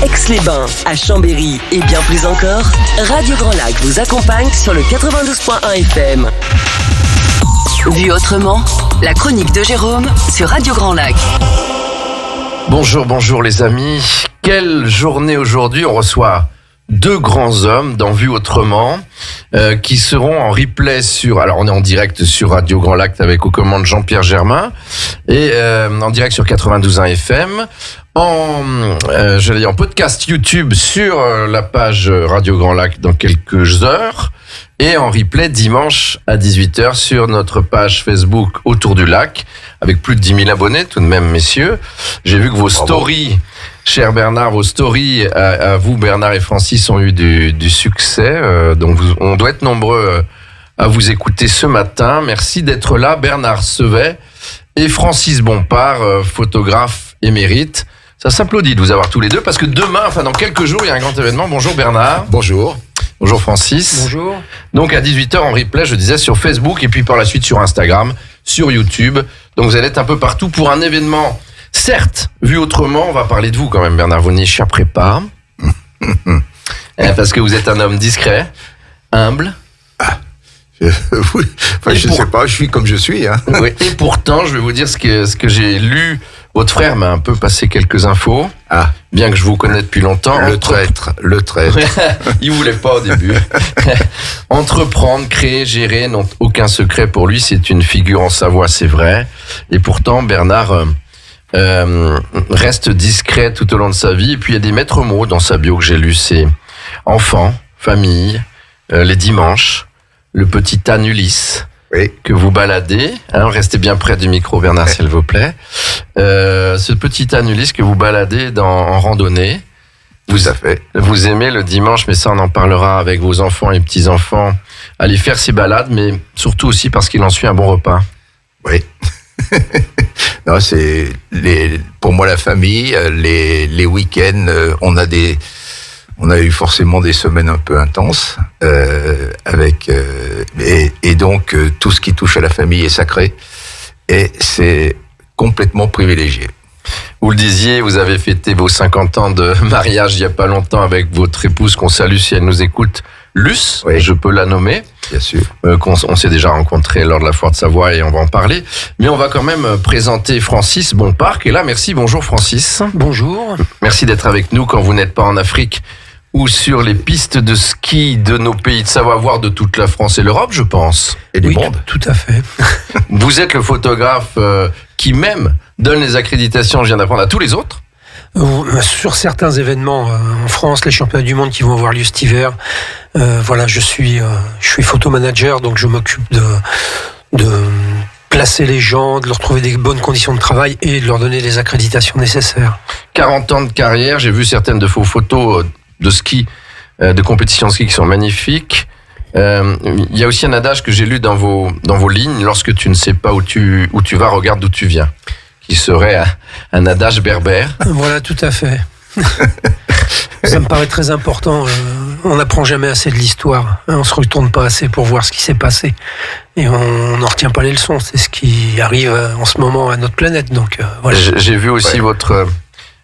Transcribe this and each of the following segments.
à Aix-les-Bains, à Chambéry et bien plus encore, Radio Grand Lac vous accompagne sur le 92.1 FM. Vu autrement, la chronique de Jérôme sur Radio Grand Lac. Bonjour les amis. Quelle journée aujourd'hui. On reçoit deux grands hommes dans Vu autrement qui seront en replay sur... Alors on est en direct sur Radio Grand Lac avec aux commandes Jean-Pierre Germain et en direct sur 92.1 FM. En podcast YouTube sur la page Radio Grand Lac dans quelques heures et en replay dimanche à 18h sur notre page Facebook Autour du Lac avec plus de 10 000 abonnés tout de même, messieurs. J'ai vu que vos stories, cher Bernard, vos stories à vous, Bernard et Francis, ont eu du succès. Donc on doit être nombreux à vous écouter ce matin. Merci d'être là, Bernard Sevet et Francis Bompard, photographe émérite. Ça s'applaudit de vous avoir tous les deux parce que demain, dans quelques jours, il y a un grand événement. Bonjour Bernard. Bonjour. Bonjour Francis. Bonjour. Donc à 18h en replay, je disais, sur Facebook et puis par la suite sur Instagram, sur YouTube. Donc vous allez être un peu partout pour un événement, certes, vu autrement. On va parler de vous quand même, Bernard, vous n'échapperez pas. Parce que vous êtes un homme discret, humble. Oui. Je sais pas, je suis comme je suis. Hein. Oui. Et pourtant, je vais vous dire ce que j'ai lu. Votre frère m'a un peu passé quelques infos, bien que je vous connais depuis longtemps. Le traître. Il voulait pas au début. Entreprendre, créer, gérer n'ont aucun secret pour lui. C'est une figure en Savoie, c'est vrai. Et pourtant, Bernard reste discret tout au long de sa vie. Et puis, il y a des maîtres mots dans sa bio que j'ai lu. C'est enfant, famille, les dimanches, le petit âne Ulysse. Oui. Que vous baladez, restez bien près du micro, Bernard, s'il vous plaît. Ce petit âne Ulysse que vous baladez en randonnée. Tout à fait. Vous aimez le dimanche, mais ça on en parlera avec vos enfants et petits-enfants, aller faire ces balades, mais surtout aussi parce qu'il en suit un bon repas. Oui. Non, c'est pour moi la famille, les week-ends, on a eu forcément des semaines un peu intenses, et donc tout ce qui touche à la famille est sacré, et c'est complètement privilégié. Vous le disiez, vous avez fêté vos 50 ans de mariage il y a pas longtemps avec votre épouse, qu'on salue si elle nous écoute, Luce, oui. Je peux la nommer. Bien sûr. On s'est déjà rencontrés lors de la Foire de Savoie et on va en parler. Mais on va quand même présenter Francis Bompard qui est là. Merci, bonjour Francis. Bonjour. Merci d'être avec nous quand vous n'êtes pas en Afrique ou sur les pistes de ski de nos pays de Savoie, voire de toute la France et l'Europe, je pense. Et du oui, monde. Tout à fait. Vous êtes le photographe qui même donne les accréditations, je viens d'apprendre, à tous les autres. Sur certains événements en France, les championnats du monde qui vont avoir lieu cet hiver, je suis photomanager, donc je m'occupe de placer les gens, de leur trouver des bonnes conditions de travail et de leur donner les accréditations nécessaires. 40 ans de carrière, j'ai vu certaines de vos photos de ski, de compétition de ski qui sont magnifiques. Il y a aussi un adage que j'ai lu dans vos lignes, lorsque tu ne sais pas où tu vas, regarde d'où tu viens, qui serait un adage berbère. Voilà, tout à fait. Ça me paraît très important. On n'apprend jamais assez de l'histoire. On ne se retourne pas assez pour voir ce qui s'est passé. Et on n'en retient pas les leçons. C'est ce qui arrive en ce moment à notre planète. Donc, voilà. J'ai vu aussi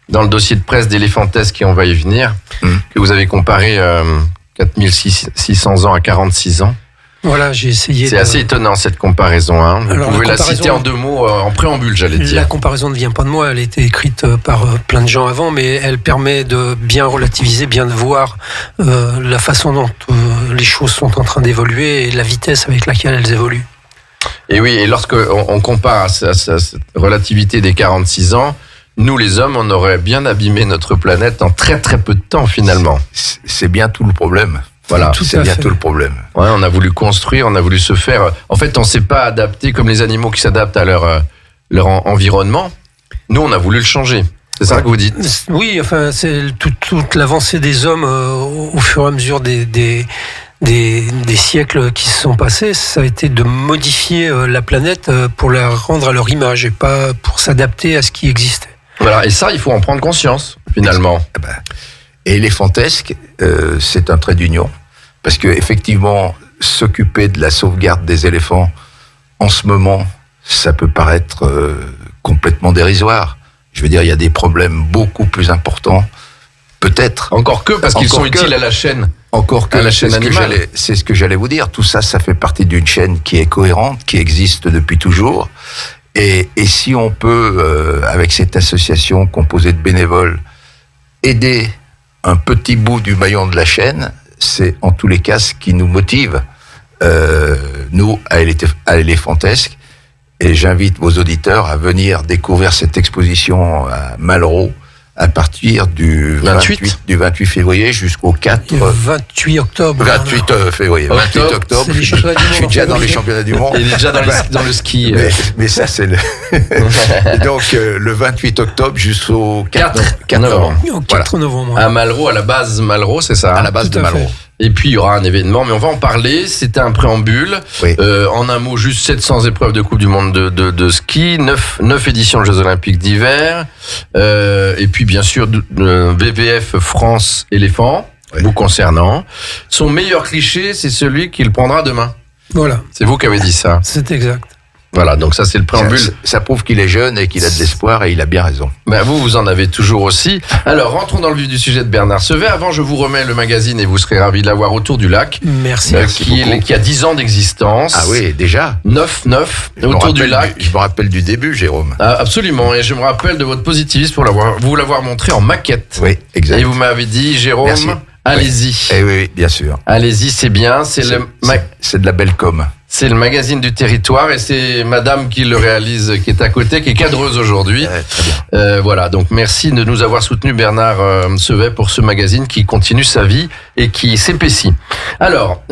dans le dossier de presse d'Éléphantesque, et on va y venir, que vous avez comparé 4600 ans à 46 ans. Voilà, j'ai essayé. C'est assez étonnant cette comparaison. Vous pouvez la citer en 2 mots, en préambule, j'allais dire. La comparaison ne vient pas de moi, elle a été écrite par plein de gens avant, mais elle permet de bien relativiser, bien de voir la façon dont les choses sont en train d'évoluer et la vitesse avec laquelle elles évoluent. Et oui, et lorsqu'on compare à cette relativité des 46 ans, nous les hommes, on aurait bien abîmé notre planète en très très peu de temps finalement. C'est bien tout le problème. Voilà, c'est bien tout le problème. Ouais, on a voulu construire, on a voulu se faire... En fait, on ne s'est pas adapté comme les animaux qui s'adaptent à leur environnement. Nous, on a voulu le changer. C'est ça que vous dites ? Oui, c'est toute l'avancée des hommes au fur et à mesure des siècles qui se sont passés, ça a été de modifier la planète pour la rendre à leur image et pas pour s'adapter à ce qui existait. Voilà, et ça, il faut en prendre conscience, finalement. Et Éléphantesque, c'est un trait d'union, parce que effectivement, s'occuper de la sauvegarde des éléphants, en ce moment, ça peut paraître complètement dérisoire. Je veux dire, il y a des problèmes beaucoup plus importants peut-être. Encore que, parce qu'ils Encore sont que. utiles à la chaîne. Encore que À la c'est chaîne ce que animale. c'est ce que j'allais vous dire. Tout ça, ça fait partie d'une chaîne qui est cohérente, qui existe depuis toujours. Et si on peut, avec cette association composée de bénévoles, aider un petit bout du maillon de la chaîne, c'est en tous les cas ce qui nous motive, nous, à Éléphantesque. Et j'invite vos auditeurs à venir découvrir cette exposition à Malraux à partir du 28 février jusqu'au 4... Le 28 octobre. 28 février, 28 octobre. C'est les championnats du Je suis monde. déjà dans les championnats du monde. Il est déjà dans le ski. Mais ça, c'est le. Donc, le 28 octobre jusqu'au 4 novembre. Au 4 novembre. À Malraux, à la base Malraux, c'est ça. À la base Tout de à fait. Malraux. Et puis il y aura un événement, mais on va en parler. C'était un préambule. Oui. En un mot, juste 700 épreuves de Coupe du Monde de ski, 9 éditions de Jeux Olympiques d'hiver, et puis bien sûr WWF France Éléphant, Oui. vous concernant. Son meilleur cliché, c'est celui qu'il prendra demain. Voilà, C'est vous qui avez dit ça. c'est exact. Voilà, donc ça c'est le préambule. Ça prouve qu'il est jeune et qu'il a de l'espoir et il a bien raison. Ben vous en avez toujours aussi. Alors, rentrons dans le vif du sujet de Bernard Sevet. Avant, je vous remets le magazine et vous serez ravis de l'avoir autour du lac. Merci. Merci beaucoup. Qui a 10 ans d'existence. Ah oui, déjà. 9 Je me autour du rappelle lac. Je me rappelle du début, Jérôme. Ah, absolument, et je me rappelle de votre positivisme pour vous l'avoir montré en maquette. Oui, exact. Et vous m'avez dit, Jérôme, Merci. allez-y. Eh oui, bien sûr. Allez-y, c'est bien. C'est C'est de la belle com. c'est le magazine du territoire et c'est madame qui le réalise, qui est à côté, qui est cadreuse aujourd'hui. Très bien. Voilà, donc merci de nous avoir soutenu Bernard Sevet pour ce magazine qui continue sa vie et qui s'épaissit. Alors,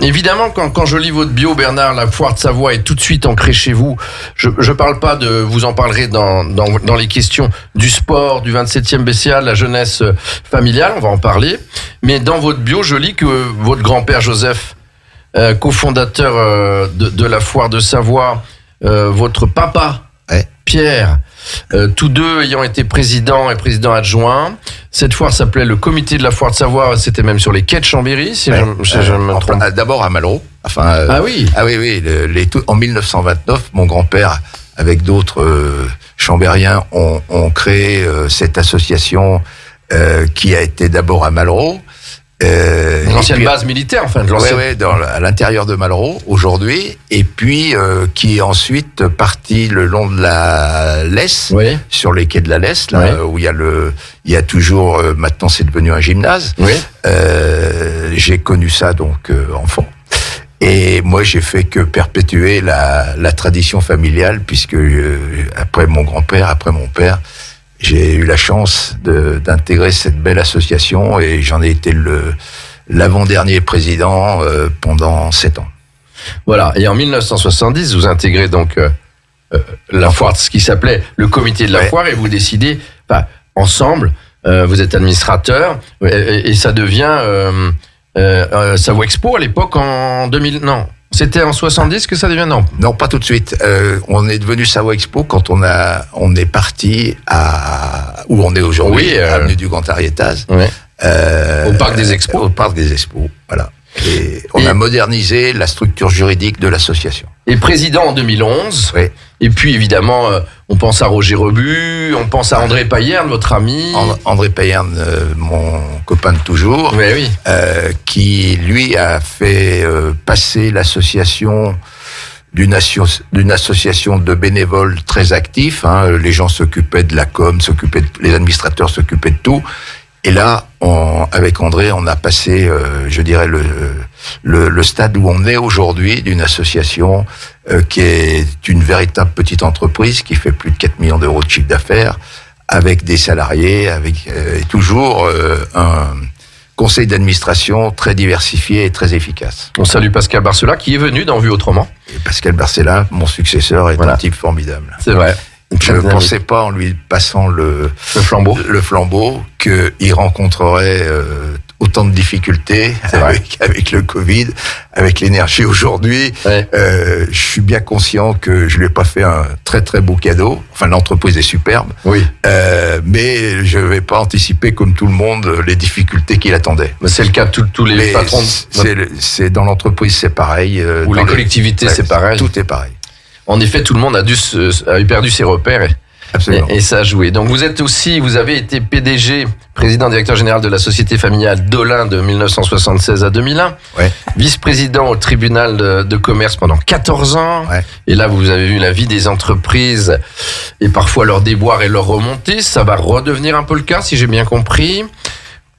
évidemment, quand je lis votre bio, Bernard, la foire de Savoie est tout de suite ancrée chez vous. Je parle pas de, vous en parlerez dans les questions du sport, du 27e BCA, de la jeunesse familiale, on va en parler. Mais dans votre bio, je lis que votre grand-père Joseph, cofondateur de la foire de Savoie, votre papa, Ouais. Pierre, tous deux ayant été président et président adjoint. Cette foire s'appelait le comité de la foire de Savoie, c'était même sur les quais de Chambéry, si je me trompe. D'abord à Malraux. Enfin, Ah oui. Ah oui, en 1929, mon grand-père, avec d'autres chambériens, ont créé cette association qui a été d'abord à Malraux. L'ancienne base militaire, enfin, de l'ancienne. Ouais, à l'intérieur de Malraux, aujourd'hui, et puis qui est ensuite parti le long de la Lesse, Oui, sur les quais de la Lesse, là, Ouais. où il y a toujours, maintenant c'est devenu un gymnase. oui. J'ai connu ça donc enfant. Et moi, j'ai fait que perpétuer la tradition familiale, puisque après mon grand-père, après mon père, j'ai eu la chance d'intégrer cette belle association et j'en ai été l'avant-dernier président pendant 7 ans. Voilà. Et en 1970, vous intégrez donc la foire, ce qui s'appelait le comité de la Ouais. foire, et vous décidez, enfin, ensemble, vous êtes administrateur, et ça devient Savoie Expo à l'époque en 2000. Non, c'était en 70 que ça devient, non. Non, pas tout de suite. On est devenu Savoie Expo quand on est parti à où on est aujourd'hui, Oui, avenue du Grand Ariétaz. Ouais. Au Parc des Expos. Au Parc des Expos, voilà. Et on a modernisé la structure juridique de l'association. Et président en 2011. Oui. Et puis évidemment, on pense à Roger Rebu, on pense à André Payerne, votre ami. André Payerne, mon copain de toujours, Oui, oui. qui lui a fait passer l'association d'une association de bénévoles très actifs. Hein. Les gens s'occupaient de la com, les administrateurs s'occupaient de tout. Et là, avec André, on a passé, je dirais, le stade où on est aujourd'hui d'une association qui est une véritable petite entreprise qui fait plus de 4 millions d'euros de chiffre d'affaires, avec des salariés, avec toujours un conseil d'administration très diversifié et très efficace. On salue Pascal Barcela qui est venu dans Vue Autrement. Et Pascal Barcella, mon successeur, est Voilà. un type formidable. C'est vrai. Je ne pensais pas, en lui passant le flambeau, qu'il rencontrerait autant de difficultés avec le Covid, avec l'énergie aujourd'hui. Ouais. Je suis bien conscient que je lui ai pas fait un très très beau cadeau. Enfin, l'entreprise est superbe, Oui. mais je vais pas anticiper comme tout le monde les difficcultés qui l'attendaient. Mais c'est le cas de tous les Mais patrons. c'est dans l'entreprise, c'est pareil. Ou dans les collectivités, c'est pareil. Tout est pareil. En effet, tout le monde a eu perdu ses repères Absolument. Et ça a joué. Donc vous avez été PDG, président directeur général de la société familiale d'Olin de 1976 à 2001. Ouais. Vice-président au tribunal de commerce pendant 14 ans. Ouais. Et là, vous avez vu la vie des entreprises et parfois leurs déboires et leurs remontées. Ça va redevenir un peu le cas, si j'ai bien compris.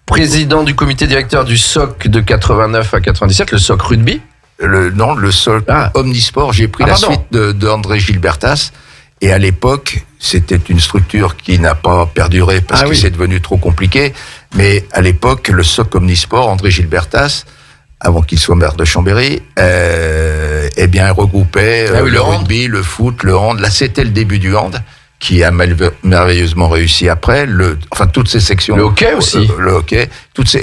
Président du comité directeur du SOC de 89 à 97, le SOC rugby. Le SOC Omnisport, j'ai pris la suite de André Gilbertas. Et à l'époque, c'était une structure qui n'a pas perduré parce que c'est devenu trop compliqué. Mais à l'époque, le SOC Omnisport, André Gilbertas, avant qu'il soit maire de Chambéry, regroupait le rugby, le foot, le hand. Là, c'était le début du hand, qui a merveilleusement réussi après. Toutes ces sections. Le hockey aussi. Le hockey,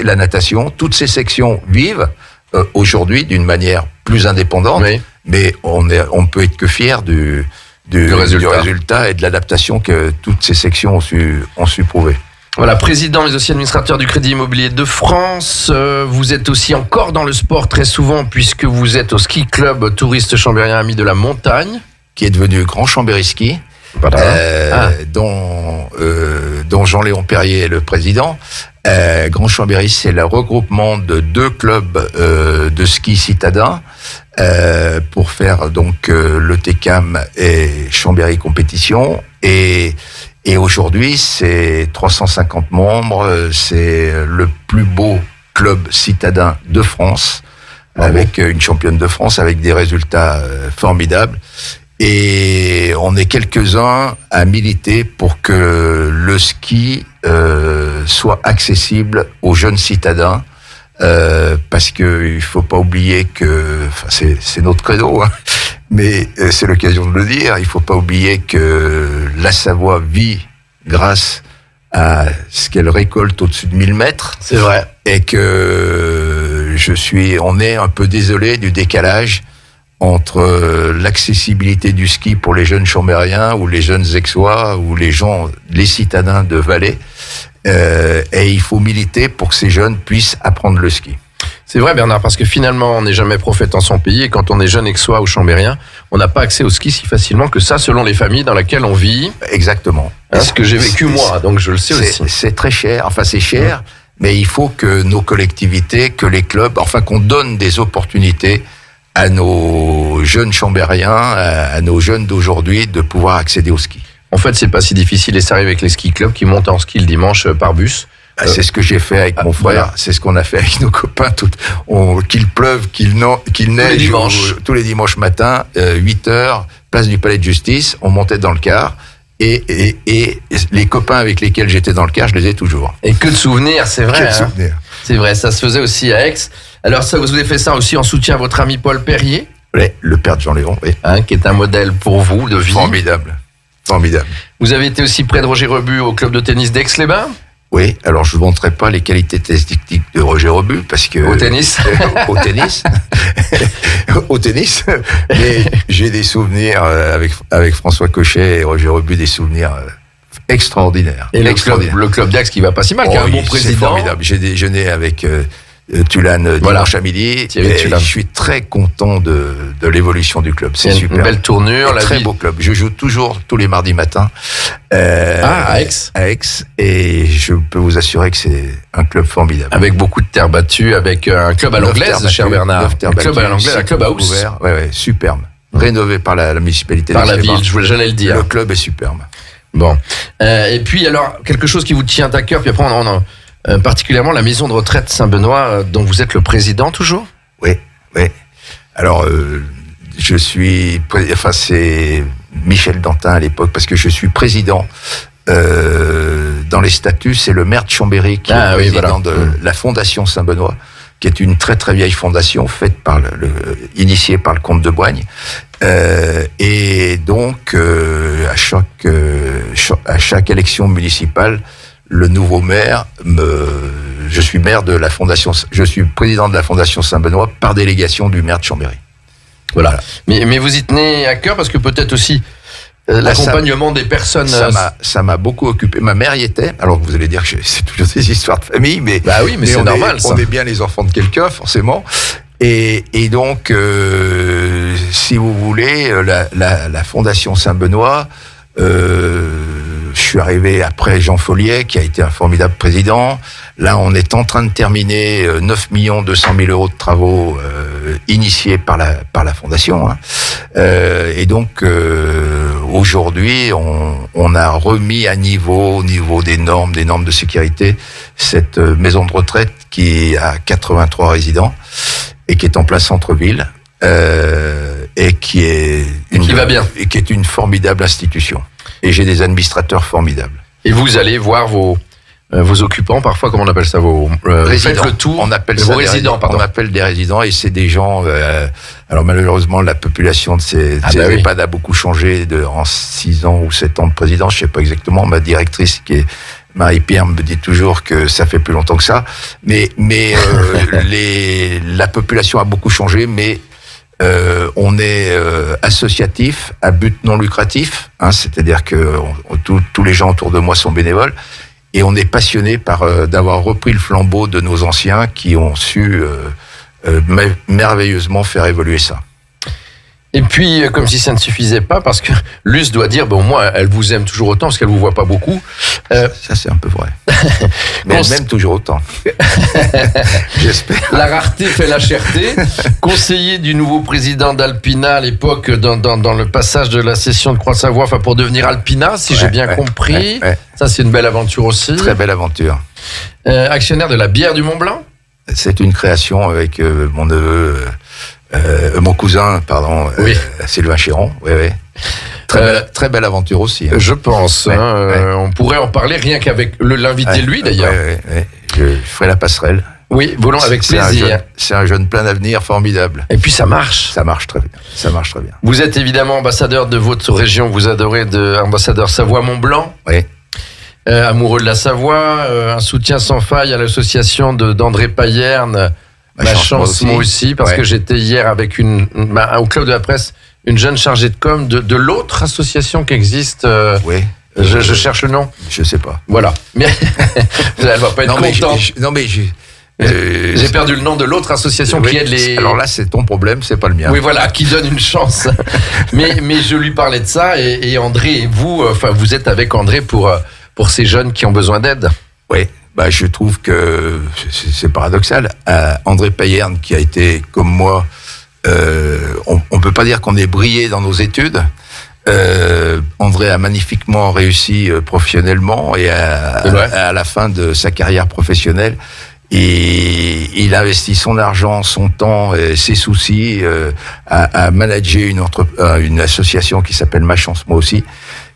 la natation, toutes ces sections vivent aujourd'hui d'une manière plus indépendante. Oui. Mais on ne peut être que fier du résultat et de l'adaptation que toutes ces sections ont su prouver. Voilà, président mais aussi administrateur du Crédit Immobilier de France. Vous êtes aussi encore dans le sport très souvent puisque vous êtes au ski club touriste chambérien Amis de la Montagne. Qui est devenu Grand Chambéry Ski. Voilà. Dont Jean-Léon Perrier est le président. Grand Chambéry, c'est le regroupement de 2 clubs de ski citadins pour faire donc le TECAM et Chambéry Compétition. Et aujourd'hui, c'est 350 membres. C'est le plus beau club citadin de France, avec une championne de France, avec des résultats formidables. Et on est quelques-uns à militer pour que le ski soit accessible aux jeunes citadins, parce que il faut pas oublier que, c'est notre credo, hein, mais c'est l'occasion de le dire. Il faut pas oublier que la Savoie vit grâce à ce qu'elle récolte au-dessus de 1000 mètres. C'est vrai. Et que on est un peu désolé du décalage entre l'accessibilité du ski pour les jeunes chambériens ou les jeunes aixois ou les citadins de Valais. Et il faut militer pour que ces jeunes puissent apprendre le ski. C'est vrai, Bernard, parce que finalement, on n'est jamais prophète en son pays. Et quand on est jeune aixois ou chambérien, on n'a pas accès au ski si facilement que ça, selon les familles dans lesquelles on vit. Exactement. Ce que j'ai vécu moi, donc je le sais aussi. C'est très cher. Enfin, c'est cher, mais il faut que nos collectivités, que les clubs, qu'on donne des opportunités à nos jeunes chambériens, à nos jeunes d'aujourd'hui, de pouvoir accéder au ski. En fait, c'est pas si difficile et ça arrive avec les ski clubs qui montent en ski le dimanche par bus. C'est ce que j'ai fait avec mon frère, voilà. C'est ce qu'on a fait avec nos copains, qu'il pleuve, qu'il neige, tous les dimanches matins, 8h, place du Palais de Justice, on montait dans le car. Et les copains avec lesquels j'étais dans le car, je les ai toujours. Et que de souvenirs, c'est vrai. Que de souvenirs. C'est vrai, ça se faisait aussi à Aix. Alors ça, vous avez fait ça aussi en soutien à votre ami Paul Perrier. Oui, le père de Jean-Léon, oui. Qui est un modèle pour vous de vie. Formidable. Vous avez été aussi près de Roger Rebu au club de tennis d'Aix-les-Bains. Oui, alors je ne vous montrerai pas les qualités techniques de Roger Rebu parce que... Au tennis. Au tennis. Mais j'ai des souvenirs avec François Cochet et Roger Rebu, des souvenirs extraordinaires. Et le club d'Aix qui va pas si mal, qui a un bon président. C'est formidable. J'ai déjeuné avec Tulane dimanche à midi. Je suis très content de l'évolution du club. C'est super. Une belle tournure. Très beau club. Je joue toujours tous les mardis matins. À Aix. À Aix. Et je peux vous assurer que c'est un club formidable. Avec beaucoup de terre battue, avec un club à l'anglaise, cher Bernard. Un club à l'anglaise, un club à house. Ouais, superbe. Rénové par la municipalité. Par la ville, j'allais le dire. Le club est superbe. Bon. Et puis, alors, quelque chose qui vous tient à cœur, puis après, particulièrement la maison de retraite Saint-Benoît, dont vous êtes le président toujours ? Oui. Alors, c'est Michel Dantin à l'époque, parce que je suis président. Dans les statuts, c'est le maire de Chambéry qui est président de la Fondation Saint-Benoît, qui est une très très vieille fondation faite initiée par le comte de Boigne. Et donc, à chaque élection municipale, le nouveau maire, je suis président de la Fondation Saint-Benoît par délégation du maire de Chambéry. Voilà. Mais vous y tenez à cœur parce que peut-être aussi l'accompagnement des personnes. Ça m'a beaucoup occupé. Ma mère y était. Alors vous allez dire que c'est toujours des histoires de famille, mais bah oui, mais c'est normal. On est bien les enfants de quelqu'un, forcément. Et donc, si vous voulez, la Fondation Saint-Benoît je suis arrivé après Jean Folliet, qui a été un formidable président. Là, on est en train de terminer 9 200 000 euros de travaux initiés par la Fondation. Hein. Et donc, aujourd'hui, on a remis à niveau, au niveau des normes de sécurité, cette maison de retraite qui a 83 résidents et qui est en plein centre-ville. Et qui est une formidable institution. Et j'ai des administrateurs formidables. Et vous allez voir vos occupants, parfois, comment on appelle ça, vos résidents. Faites le tour. On appelle ça on appelle des résidents, et c'est des gens. Alors malheureusement, la population de ces EHPAD a beaucoup changé en 6 ans ou 7 ans de présidence. Je sais pas exactement. Ma directrice, qui est Marie-Pierre, me dit toujours que ça fait plus longtemps que ça. Mais la population a beaucoup changé, mais on est associatif à but non lucratif, hein, c'est-à-dire que tous les gens autour de moi sont bénévoles, et on est passionné d'avoir repris le flambeau de nos anciens qui ont su merveilleusement faire évoluer ça. Et puis, comme si ça ne suffisait pas, parce que Luce doit dire, bon, moi, elle vous aime toujours autant, parce qu'elle vous voit pas beaucoup. Ça, c'est un peu vrai. Mais elle m'aime toujours autant. J'espère. La rareté fait la cherté. Conseiller du nouveau président d'Alpina à l'époque, dans le passage de la session de Croix-Savoie, enfin, pour devenir Alpina, si j'ai bien compris. Ouais. Ça, c'est une belle aventure aussi. Très belle aventure. Actionnaire de la bière du Mont-Blanc. C'est une création avec mon neveu... mon cousin, oui. Sylvain Chéron, oui. Très belle aventure aussi. Hein. Je pense. Ouais. On pourrait en parler rien qu'avec l'inviter lui d'ailleurs. Oui. Je ferai la passerelle. Oui, volons avec plaisir. C'est un jeune plein d'avenir, formidable. Et puis ça marche. Ça marche très bien. Vous êtes évidemment ambassadeur de votre région, vous adorez ambassadeur Savoie-Mont-Blanc. Oui. Amoureux de la Savoie, un soutien sans faille à l'association d'André Payerne. Ma chance, moi aussi, parce que j'étais hier avec au Club de la Presse, une jeune chargée de com de l'autre association qui existe. Oui. Je cherche le nom. Je sais pas. Voilà. Mais elle va pas être contente. J'ai perdu le nom de l'autre association qui aide les. Alors là, c'est ton problème, c'est pas le mien. Oui, voilà, qui donne une chance. mais je lui parlais de ça, et André et vous, vous êtes avec André pour ces jeunes qui ont besoin d'aide. Oui. Je trouve que c'est paradoxal. André Payerne, qui a été comme moi, on peut pas dire qu'on ait brillé dans nos études. André a magnifiquement réussi professionnellement, et à la fin de sa carrière professionnelle, il investit son argent, son temps et ses soucis à manager une association qui s'appelle Ma Chance, moi aussi.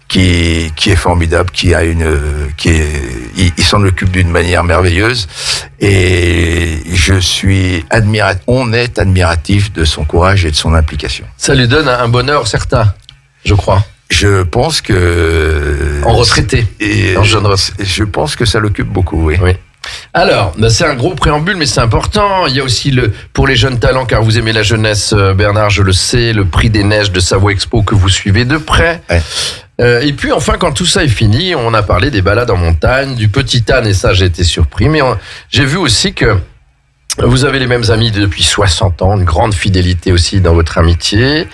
Qui est formidable, il s'en occupe d'une manière merveilleuse, et on est admiratif de son courage et de son implication. Ça lui donne un bonheur certain, je crois. Je pense que... En retraité, en jeune retraité. Je pense que ça l'occupe beaucoup, oui. Alors, c'est un gros préambule, mais c'est important. Il y a aussi pour les jeunes talents, car vous aimez la jeunesse, Bernard, je le sais, le prix des neiges de Savoie Expo que vous suivez de près. Ouais. Et puis enfin, quand tout ça est fini, on a parlé des balades en montagne, du petit âne, et ça j'ai été surpris. Mais j'ai vu aussi que vous avez les mêmes amis depuis 60 ans, une grande fidélité aussi dans votre amitié.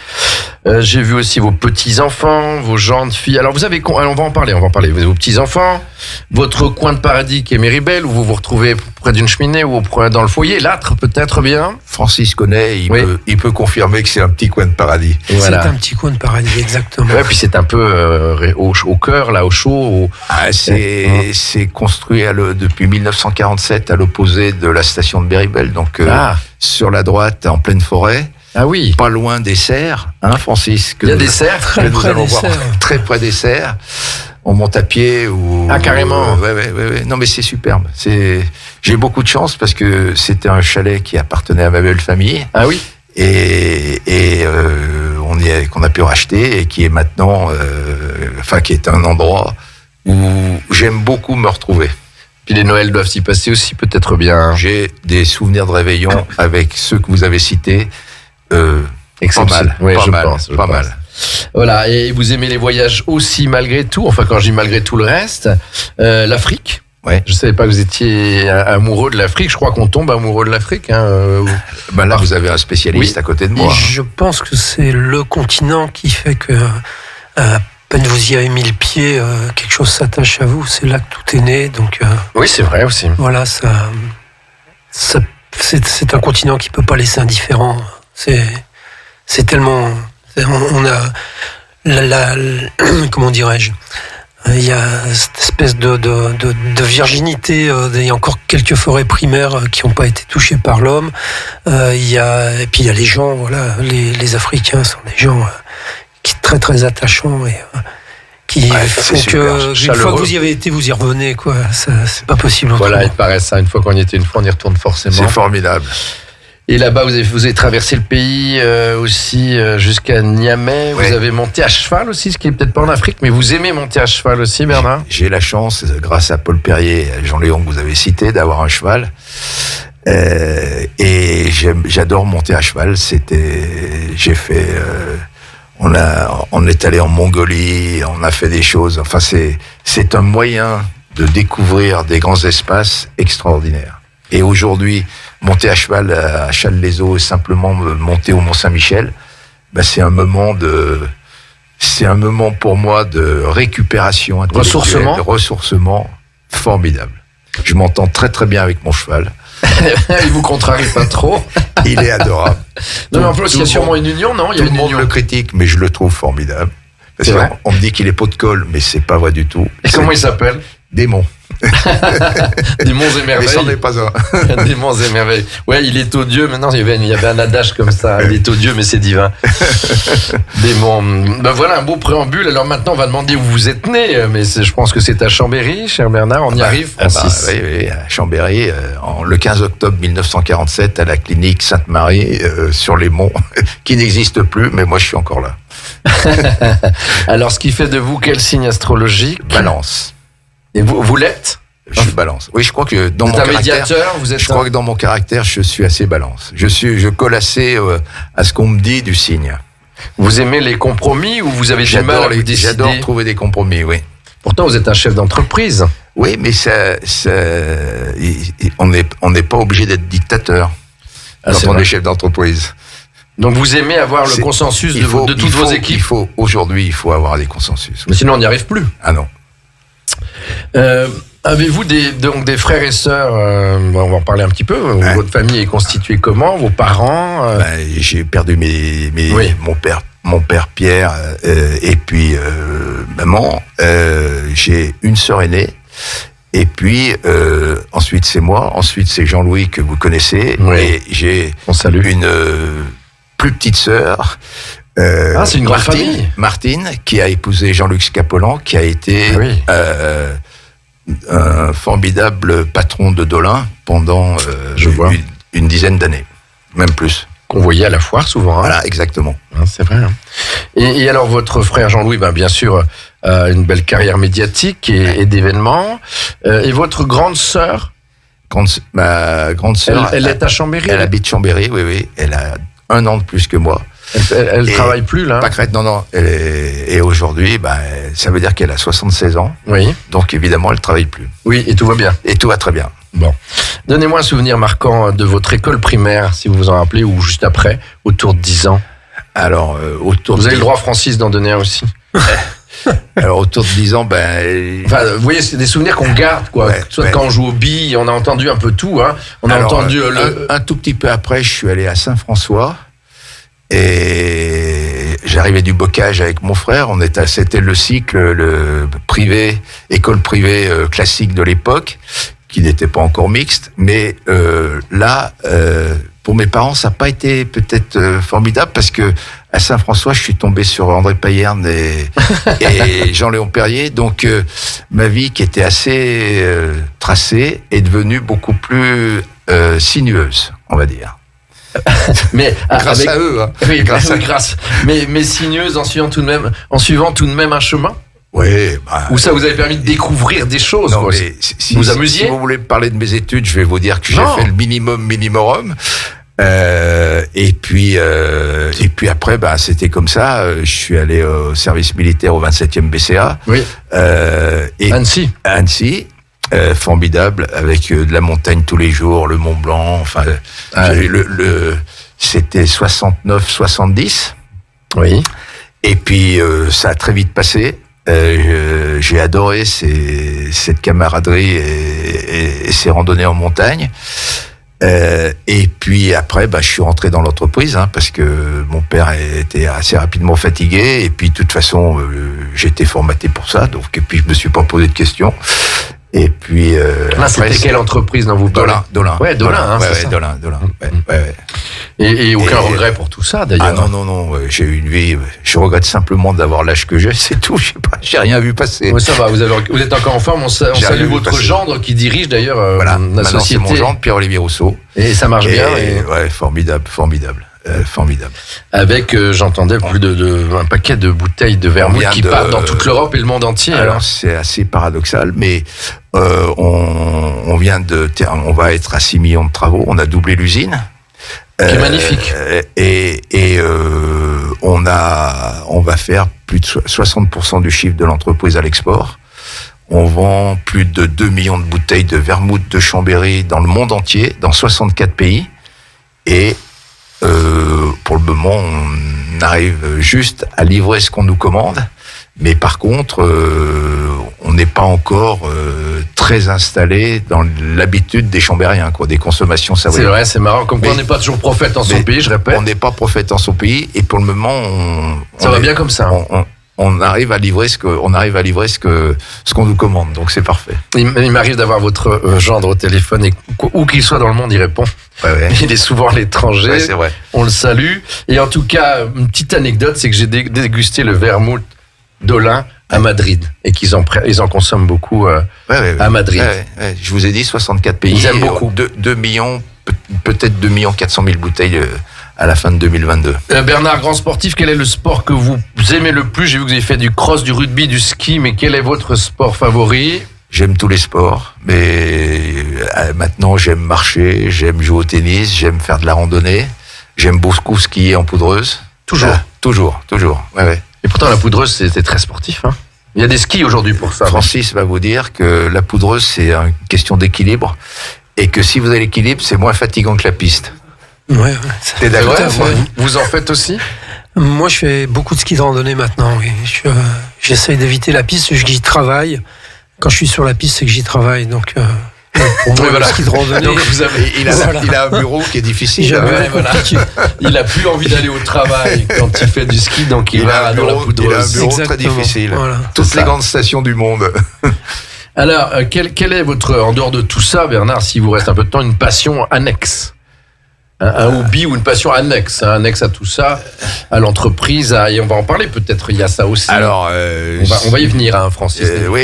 J'ai vu aussi vos petits-enfants, vos gendres filles. Alors on va en parler. Vos petits-enfants, votre coin de paradis qui est Méribel, où vous vous retrouvez près d'une cheminée ou dans le foyer, l'âtre peut-être bien. Francis connaît, il peut confirmer que c'est un petit coin de paradis. Voilà. C'est un petit coin de paradis, exactement. Ouais, puis c'est un peu au cœur, là, au chaud. C'est construit depuis 1947 à l'opposé de la station de Méribel, donc sur la droite, en pleine forêt. Ah oui. Pas loin des serres, hein, Francis. Il y a des serres très près des serres. On monte à pied ou. Ah, carrément. Ouais. Non, mais c'est superbe. J'ai beaucoup de chance parce que c'était un chalet qui appartenait à ma belle famille. Ah oui. Et qu'on a pu racheter, et qui est maintenant, qui est un endroit où j'aime beaucoup me retrouver. Puis les Noëls doivent s'y passer aussi, peut-être bien. J'ai des souvenirs de réveillon avec ceux que vous avez cités. Pas mal. Oui, je pense. Voilà, et vous aimez les voyages aussi malgré tout, enfin quand je dis malgré tout le reste, l'Afrique. Ouais. Je savais pas que vous étiez amoureux de l'Afrique, je crois qu'on tombe amoureux de l'Afrique. Hein. Là, vous avez un spécialiste à côté de moi. Je pense que c'est le continent qui fait que peine vous y avez mis le pied, quelque chose s'attache à vous. C'est là que tout est né. Donc Oui, c'est vrai aussi. voilà, c'est un continent qui peut pas laisser indifférent. C'est tellement, on a comment dirais-je, il y a cette espèce de virginité. Il y a encore quelques forêts primaires qui n'ont pas été touchées par l'homme. Et puis il y a les gens, voilà, les Africains sont des gens qui sont très très attachants et qui font que une fois que vous y avez été, vous y revenez, quoi. Ça, c'est pas possible. Voilà, il paraît ça. Une fois qu'on y était une fois, on y retourne forcément. C'est formidable. Et là-bas, vous avez traversé le pays aussi jusqu'à Niamey. Ouais. Vous avez monté à cheval aussi, ce qui est peut-être pas en Afrique, mais vous aimez monter à cheval aussi, Bernard? J'ai la chance, grâce à Paul Perrier et à Jean-Léon que vous avez cité, d'avoir un cheval. Et j'adore monter à cheval. J'ai fait, on est allé en Mongolie, on a fait des choses. Enfin, c'est un moyen de découvrir des grands espaces extraordinaires. Et aujourd'hui, monter à cheval à Challes-les-Eaux et simplement monter au Mont-Saint-Michel, ben c'est un moment pour moi de récupération intellectuelle, de ressourcement formidable. Je m'entends très très bien avec mon cheval. Il vous contrarie pas trop. Il est adorable. Non, mais en plus, il y a sûrement une union, non? Il y a Tout le une monde union. le critique, mais je le trouve formidable. Parce C'est vrai. qu'on me dit qu'il est pot de colle, mais c'est pas vrai du tout. Et comment il s'appelle? Démon. Des monts et Mais c'en merveilles. est pas un. Des monts et merveilles. Ouais, il est odieux. Maintenant, il y avait un adage comme ça. Il est odieux, mais c'est divin. Des monts. Ben voilà un beau préambule. Alors maintenant, on va demander où vous êtes né. Mais je pense que c'est à Chambéry, cher Bernard. On y arrive, Francis. Oui, à Chambéry, le 15 octobre 1947, à la clinique Sainte-Marie, sur les monts, qui n'existe plus, mais moi je suis encore là. Alors, ce qui fait de vous quel signe astrologique? Balance. Et vous l'êtes? Je suis balance. Oui, je crois que dans Vous mon êtes un caractère, médiateur? Vous êtes je crois que dans mon caractère, je suis assez balance. Je colle assez à ce qu'on me dit du signe. Vous aimez les compromis ou vous avez du mal à vous décider? J'adore trouver des compromis, oui. Pourtant, vous êtes un chef d'entreprise. Oui, mais on n'est pas obligé d'être dictateur Ah, quand c'est on vrai. est chef d'entreprise. Donc vous aimez avoir le C'est- consensus de toutes vos équipes. Aujourd'hui, il faut avoir des consensus. Mais sinon, on n'y arrive plus. Ah non. Avez-vous donc des frères et sœurs bon, on va en parler un petit peu. Ouais. Votre famille est constituée comment? Vos parents Ben, j'ai perdu Oui. mon père Pierre et puis maman. J'ai une sœur aînée. Et puis ensuite c'est moi. Ensuite c'est Jean-Louis que vous connaissez. Oui. Et j'ai On salue. une plus petite sœur. C'est une grande famille. Martine, qui a épousé Jean-Luc Scapolan, qui a été Ah oui. un formidable patron de Dolin pendant Je vois. une dizaine d'années, même plus. Qu'on voyait à la foire souvent. Hein. Voilà, exactement. Hein, c'est vrai. Hein. Et alors votre frère Jean-Louis, ben, bien sûr, a une belle carrière médiatique et d'événements. Et votre grande sœur, Ma grande sœur, elle est à Chambéry. elle habite Chambéry, oui. Elle a 1 an de plus que moi. Elle Et travaille plus là. Pâquerette, non. Et aujourd'hui, ça veut dire qu'elle a 76 ans. Oui. Donc évidemment, elle travaille plus. Oui, et tout va bien. Et tout va très bien. Bon. Donnez-moi un souvenir marquant de votre école primaire, si vous vous en rappelez, ou juste après, autour de 10 ans. Alors, Vous avez le droit, Francis, d'en donner un aussi. Alors, autour de 10 ans, Enfin, vous voyez, c'est des souvenirs qu'on garde, quoi. Ouais, Soit ouais. quand on joue aux billes, on a entendu un peu tout, hein. On a alors, entendu un tout petit peu après, je suis allé à Saint-François et j'arrivais du bocage avec mon frère. C'était le cycle privé, école privée classique de l'époque, qui n'était pas encore mixte. Mais là, pour mes parents, ça n'a pas été peut-être formidable parce que à Saint-François, je suis tombé sur André Payerne et Jean-Léon Perrier. Donc, ma vie, qui était assez tracée, est devenue beaucoup plus sinueuse, on va dire. mais Grâce avec- à eux. Hein. Oui, Grâce à- grâce. Mais signeuse en suivant tout de même un chemin. Oui. Où ça vous avait permis de découvrir des choses. Non, quoi. mais si vous amusiez si vous voulez me parler de mes études, je vais vous dire que j'ai Non. fait le minimum. Et puis après, c'était comme ça. Je suis allé au service militaire au 27e BCA. Oui. Et Annecy. à Annecy, formidable, avec de la montagne tous les jours, le Mont Blanc. Enfin, Ah, c'était 69-70. Oui. Et puis ça a très vite passé. J'ai adoré cette camaraderie et ces randonnées en montagne. Et puis après, je suis rentré dans l'entreprise parce que mon père était assez rapidement fatigué. Et puis de toute façon, j'étais formaté pour ça. Donc et puis je me suis pas posé de questions. Et puis là, c'était quelle entreprise dont vous parlez? Dolin. Ouais, Dolin, c'est ça. Dolin. Ouais. Et aucun regret pour tout ça, d'ailleurs. Ah non, j'ai eu une vie. Je regrette simplement d'avoir l'âge que j'ai, c'est tout. J'ai rien vu passer. Ouais, ça va, vous êtes encore en forme. On salue votre gendre qui dirige d'ailleurs la société. C'est mon gendre, Pierre-Olivier Rousseau. Et ça marche bien. Ouais, formidable. Avec, j'entendais, plus un paquet de bouteilles de vermouth qui partent dans toute l'Europe et le monde entier. Alors c'est assez paradoxal, mais on va être à 6 millions de travaux. On a doublé l'usine. Qui est magnifique. Et on va faire plus de 60% du chiffre de l'entreprise à l'export. On vend plus de 2 millions de bouteilles de vermouth de Chambéry dans le monde entier, dans 64 pays. Et pour le moment, on arrive juste à livrer ce qu'on nous commande. Mais par contre, on n'est pas encore très installé dans l'habitude des Chambériens, des consommations savoyardes. C'est vrai, c'est marrant. Comme quoi, on n'est pas toujours prophète en son pays, je répète. On n'est pas prophète en son pays, et pour le moment, ça va bien comme ça. On arrive à livrer ce qu'on nous commande, donc c'est parfait. Il m'arrive d'avoir votre gendre au téléphone et où qu'il soit dans le monde, il répond. Ouais. Il est souvent à l'étranger. Ouais, c'est vrai. On le salue. Et en tout cas, une petite anecdote, c'est que j'ai dégusté le vermouth Dolin à Madrid et qu'ils en consomment beaucoup à Madrid. Ouais. Je vous ai dit 64 pays. Ils aiment beaucoup. 2 millions, peut-être 2 400 000 bouteilles à la fin de 2022. Bernard, grand sportif, quel est le sport que vous aimez le plus? J'ai vu que vous avez fait du cross, du rugby, du ski, mais quel est votre sport favori? J'aime tous les sports, mais maintenant j'aime marcher, j'aime jouer au tennis, j'aime faire de la randonnée, j'aime beaucoup skier en poudreuse. Toujours. Ouais. Et pourtant la poudreuse c'est très sportif. Il y a des skis aujourd'hui pour ça. Francis va vous dire que la poudreuse c'est une question d'équilibre et que si vous avez l'équilibre c'est moins fatigant que la piste. Ouais. T'es d'accord? Vous en faites aussi? Moi, je fais beaucoup de ski de randonnée maintenant. Oui. J'essaye d'éviter la piste. J'y travaille. Quand je suis sur la piste, c'est que j'y travaille. Donc, pour moi, le ski de randonnée. Donc il a un bureau qui est difficile. Il a plus envie d'aller au travail quand il fait du ski, donc il va dans la poudreuse. Il a un bureau très difficile. Voilà. Toutes les grandes stations du monde. Alors, quel est votre, en dehors de tout ça, Bernard, s'il vous reste un peu de temps, une passion annexe? Un hobby ou une passion annexe à tout ça, à l'entreprise, et on va en parler peut-être, il y a ça aussi. Alors, on va y venir, Francis. Oui,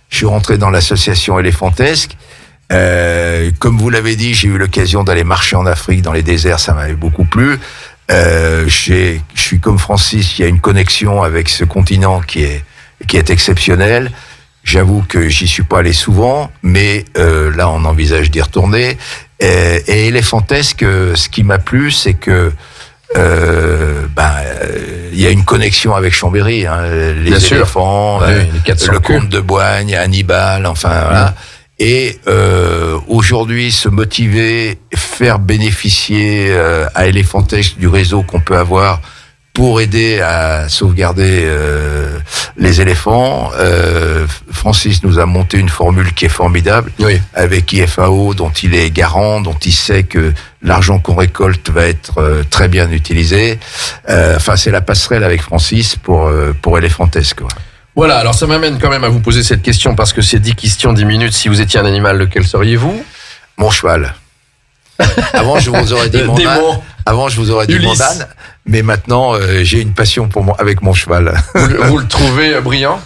je suis rentré dans l'association Éléphantesque. Comme vous l'avez dit, j'ai eu l'occasion d'aller marcher en Afrique, dans les déserts, ça m'avait beaucoup plu. Je suis comme Francis, il y a une connexion avec ce continent qui est exceptionnel. J'avoue que j'y suis pas allé souvent, mais là on envisage d'y retourner. Et Éléphantesque, ce qui m'a plu, c'est que il y a une connexion avec Chambéry, les Bien éléphants, le comte de Boigne, Hannibal, voilà. Et aujourd'hui, se motiver, faire bénéficier à Éléphantesque du réseau qu'on peut avoir pour aider à sauvegarder les éléphants. Francis nous a monté une formule qui est formidable, avec IFAO, dont il est garant, dont il sait que l'argent qu'on récolte va être très bien utilisé. C'est la passerelle avec Francis pour Éléphantesque. Voilà, alors ça m'amène quand même à vous poser cette question, parce que c'est 10 questions, 10 minutes. Si vous étiez un animal, lequel seriez-vous? Mon cheval. Avant, je vous aurais dit mon âne. Avant, je vous aurais dit mon âne. Mais maintenant, j'ai une passion avec mon cheval. Vous le trouvez brillant?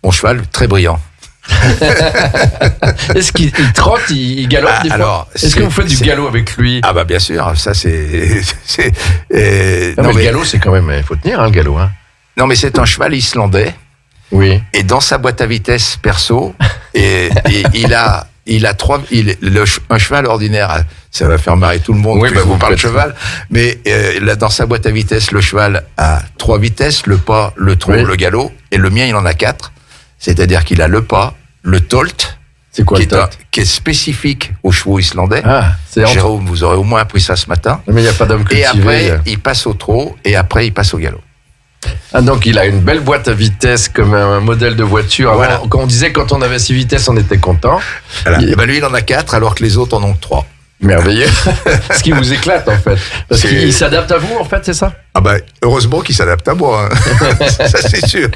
Mon cheval, très brillant. Est-ce qu'il trotte, il galope des fois? Est-ce que vous faites du galop avec lui? Ah bien sûr, ça c'est... Non, mais le galop, c'est quand même... Il faut tenir, le galop. Non, mais c'est un cheval islandais. Oui. Et dans sa boîte à vitesse perso, et il a un cheval ordinaire, ça va faire marrer tout le monde. Oui, vous parlez de cheval, mais là, dans sa boîte à vitesse, le cheval a 3 vitesses, le pas, le trot, le galop, et le mien, il en a 4. C'est-à-dire qu'il a le pas, le tolt, c'est quoi, qui est spécifique aux chevaux islandais. Jérôme, vous aurez au moins appris ça ce matin. Mais il n'y a pas d'homme cultivé. Et après, il passe au trot, et après, il passe au galop. Ah, donc il a une belle boîte à vitesse comme un modèle de voiture. Voilà. Avant, quand on disait quand on avait 6 vitesses, on était content. Voilà. Et ben lui, il en a 4, alors que les autres en ont que 3. Merveilleux. Ce qui vous éclate en fait. Parce C'est- qu'il s'adapte à vous en fait, c'est ça? Ah ben, heureusement qu'il s'adapte à moi. Hein. Ça, c'est sûr.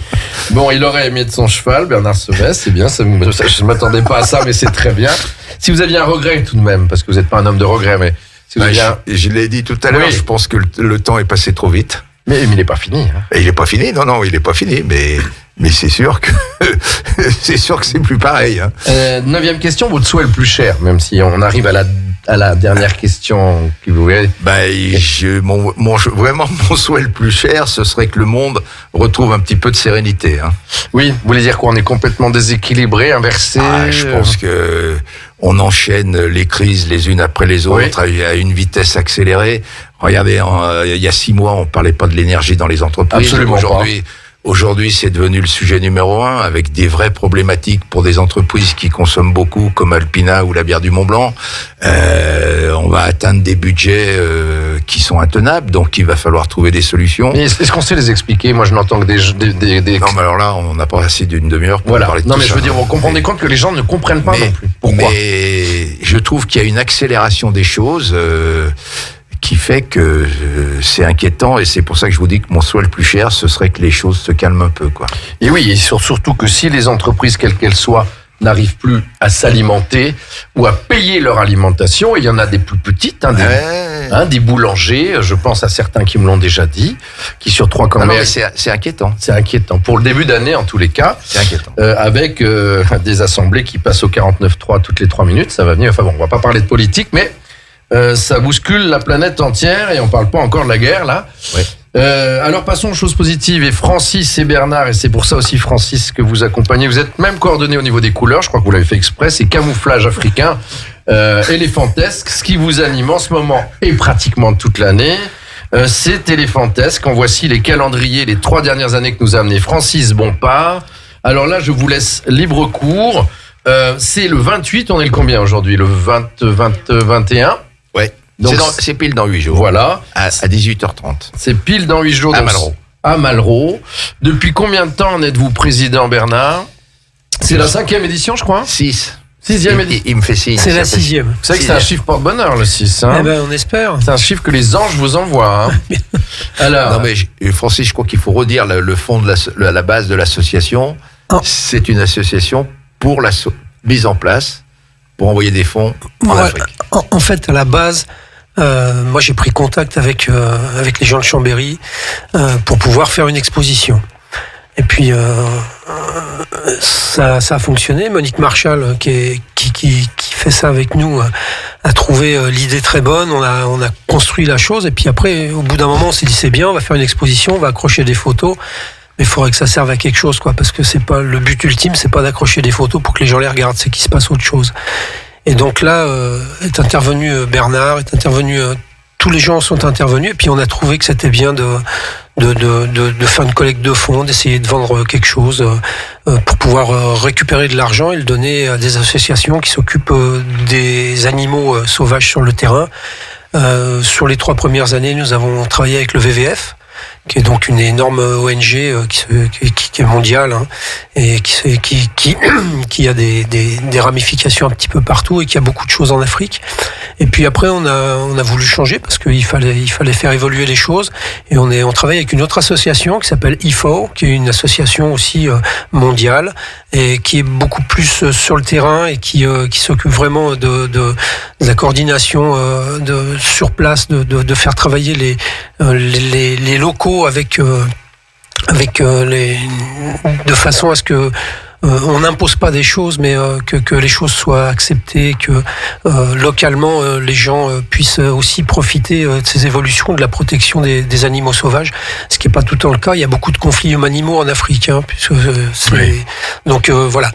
Bon, il aurait aimé de son cheval, Bernard Sevès, c'est bien, je ne m'attendais pas à ça, mais c'est très bien. Si vous aviez un regret tout de même, parce que vous n'êtes pas un homme de regret, mais si vous Ben, aviez un... je l'ai dit tout à l'heure, Oui. je pense que le temps est passé trop vite. Mais il n'est pas fini. Hein. Et il n'est pas fini, non, il n'est pas fini, mais c'est sûr que c'est plus pareil. Hein. 9e question, votre souhait le plus cher, même si on arrive à la dernière question qui vous voyez. Ben, vraiment, mon souhait le plus cher, ce serait que le monde retrouve un petit peu de sérénité. Hein. Oui, vous voulez dire quoi? On est complètement déséquilibré, inversé? Je pense que on enchaîne les crises les unes après les autres à une vitesse accélérée. Regardez, il y a 6 mois, on parlait pas de l'énergie dans les entreprises. Absolument Aujourd'hui, c'est devenu le sujet numéro 1, avec des vraies problématiques pour des entreprises qui consomment beaucoup, comme Alpina ou la bière du Mont-Blanc. On va atteindre des budgets qui sont intenables, donc il va falloir trouver des solutions. Mais est-ce qu'on sait les expliquer? Moi, je n'entends que des... Non, mais alors là, on n'a pas assez d'une demi-heure pour Voilà. parler de Non, tout mais ça. je veux dire, vous comprenez compte que les gens ne comprennent pas non plus. Pourquoi? Mais je trouve qu'il y a une accélération des choses qui fait que c'est inquiétant, et c'est pour ça que je vous dis que mon souhait le plus cher, ce serait que les choses se calment un peu, quoi. Et oui, et surtout que si les entreprises, quelles qu'elles soient, n'arrivent plus à s'alimenter ou à payer leur alimentation, et il y en a des plus petites, des boulangers, je pense à certains qui me l'ont déjà dit, qui sur 3 Non, mais mais c'est inquiétant. c'est inquiétant. Pour le début d'année, en tous les cas, C'est inquiétant. avec des assemblées qui passent au 49.3 toutes les 3 minutes, ça va venir. Enfin bon, on va pas parler de politique, mais ça bouscule la planète entière, et on parle pas encore de la guerre, là. Ouais. Alors passons aux choses positives. Et Francis et Bernard, et c'est pour ça aussi Francis que vous accompagnez, vous êtes même coordonnés au niveau des couleurs, je crois que vous l'avez fait exprès, c'est camouflage africain, éléphantesque. Ce qui vous anime en ce moment et pratiquement toute l'année, c'est éléphantesque. En voici les calendriers, les 3 dernières années que nous a amené Francis Bompard. Alors là, je vous laisse libre cours. C'est le 28, on est le combien aujourd'hui? Le 21? Ouais. Donc, C'est pile dans 8 jours. Voilà. À 18h30. C'est pile dans 8 jours. À donc, Malraux. À Malraux. Depuis combien de temps en êtes-vous président, Bernard? C'est la 5e édition, je crois. 6. 6e édition. Il me fait signe. C'est la Ça fait- 6e. Vous savez que c'est un chiffre porte-bonheur, le 6. Hein, Eh ben, on espère. c'est un chiffre que les anges vous envoient. Hein. Alors, Non, mais Francis, je crois qu'il faut redire le fond de la base de l'association. Oh. C'est une association pour la mise en place, pour envoyer des fonds en Ouais. Afrique. En fait, à la base, moi j'ai pris contact avec les gens de Chambéry pour pouvoir faire une exposition. Et puis ça a fonctionné. Monique Marchal, qui fait ça avec nous, a trouvé l'idée très bonne. On a construit la chose. Et puis après, au bout d'un moment, on s'est dit c'est bien, on va faire une exposition, on va accrocher des photos. Mais il faudrait que ça serve à quelque chose, quoi, parce que c'est pas le but ultime, c'est pas d'accrocher des photos pour que les gens les regardent, c'est qu'il se passe autre chose. Et donc là, est intervenu Bernard, tous les gens sont intervenus, et puis on a trouvé que c'était bien de faire une collecte de fonds, d'essayer de vendre quelque chose pour pouvoir récupérer de l'argent et le donner à des associations qui s'occupent des animaux sauvages sur le terrain. Sur les 3 premières années, nous avons travaillé avec le WWF, qui est donc une énorme ONG qui est mondiale, hein, et qui a des ramifications un petit peu partout et qui a beaucoup de choses en Afrique. Et puis après, on a voulu changer parce qu'il fallait faire évoluer les choses. Et on travaille avec une autre association qui s'appelle IFO, qui est une association aussi mondiale et qui est beaucoup plus sur le terrain et qui s'occupe vraiment de la coordination sur place, de faire travailler les locaux de façon à ce que on n'impose pas des choses, mais que les choses soient acceptées, que localement les gens puissent aussi profiter de ces évolutions, de la protection des animaux sauvages, ce qui n'est pas tout le temps le cas. Il y a beaucoup de conflits humains-animaux en Afrique, hein, puisque donc voilà.